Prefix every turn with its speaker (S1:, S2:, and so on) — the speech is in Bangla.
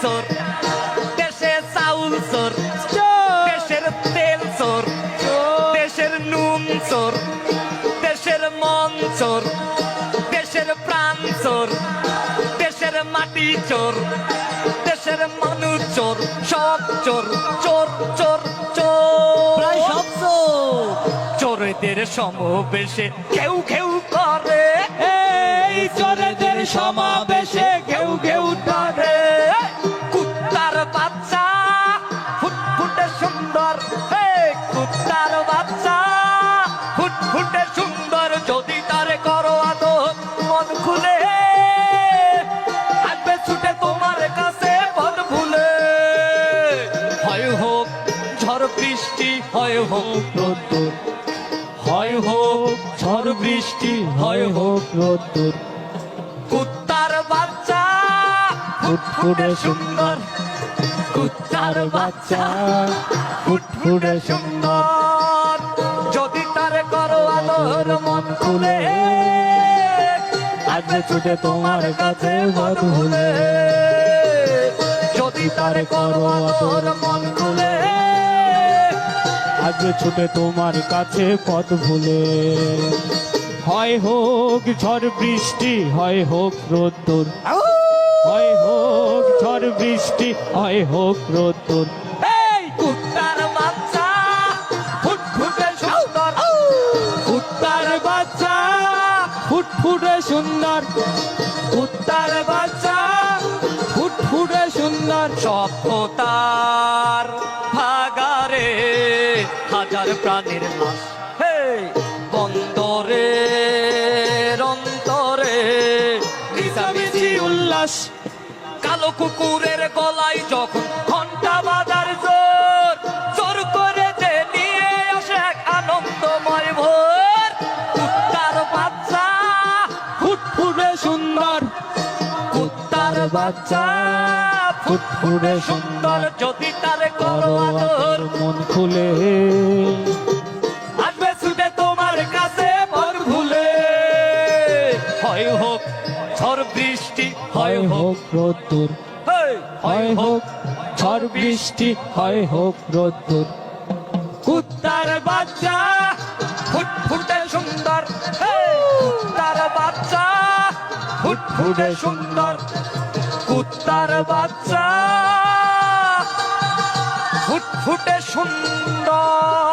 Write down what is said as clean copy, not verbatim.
S1: চোর, দেশে চাউল চোর, দেশের তেল চোর, দেশের নুন চোর, দেশের মন চোর, দেশের প্রাণ চোর, দেশের মাটি চোর, দেশের মানুষ চোর, সব চোর চোর চোর চোর,
S2: প্রায় সব চোর।
S1: চোরেদের সমাবেশে কেউ কেউ করে,
S2: এই চোরেদের সমাবেশে ঘেউ ঘেউ টানে।
S1: কুত্তার বাচ্চা ফুটফুটে সুন্দর, হে কুত্তার বাচ্চা ফুটফুটে সুন্দর, যদি তারে করো আদর মন খুলে, আসবে ছুটে তোমার কাছে পথ ভুলে। হয় হোক ঝড় বৃষ্টি, হয় হোক
S2: রোদ্দুর, হয় হোক ঝড় বৃষ্টি, হয় হোক রোদ্দুর,
S1: কুত্তার বাচ্চা
S2: ফুটফুটে সুন্দর,
S1: কুত্তার বাচ্চা
S2: ফুটফুটে সুন্দর,
S1: যদি তারে করো আদর মন খুলে,
S2: আসবে ছুটে তোমার কাছে পথ ভুলে।
S1: যদি তারে করো আদর মন খুলে,
S2: আসবে ছুটে তোমার কাছে পথ ভুলে। হয় হোক ঝড় বৃষ্টি, হয় হোক রোদ্দুর, হয় হোক ঝড় বৃষ্টি, হয় হোক রোদ্দুর,
S1: এই কুত্তার বাচ্চা ফুটফুটে সুন্দর,
S2: কুত্তার বাচ্চা ফুটফুটে সুন্দর, কুত্তার বাচ্চা ফুটফুটে সুন্দর,
S1: সভ্যতার ভাগারে হাজার প্রাণীর লাশ, হে বন্দরে অন্তরে মিছামিছি
S2: উল্লাস,
S1: কালো কুকুরের গলায় যখন ঘন্টা বাজার জোর, জোর করে যে নিয়ে আসে এক আনন্দময় ভোর। কুত্তার বাচ্চা
S2: ফুটফুটে সুন্দর,
S1: কুত্তার বাচ্চা
S2: ফুটফুটে সুন্দর,
S1: যদি তারে করো
S2: করো
S1: আদর
S2: আদর মন খুলে,
S1: আসবে ছুটে তোমার কাছে পথ ভুলে। হয় হোক ঝড় বৃষ্টি,
S2: হয় হোক রোদ্দুর,
S1: হয়
S2: হয় হোক ঝড় বৃষ্টি, হয় হোক রোদ্দুর,
S1: কুত্তার বাচ্চা ফুটফুটে সুন্দর, হে কুত্তার বাচ্চা ফুটফুটে সুন্দর, কুত্তার বাচ্চা ফুটফুটে সুন্দর।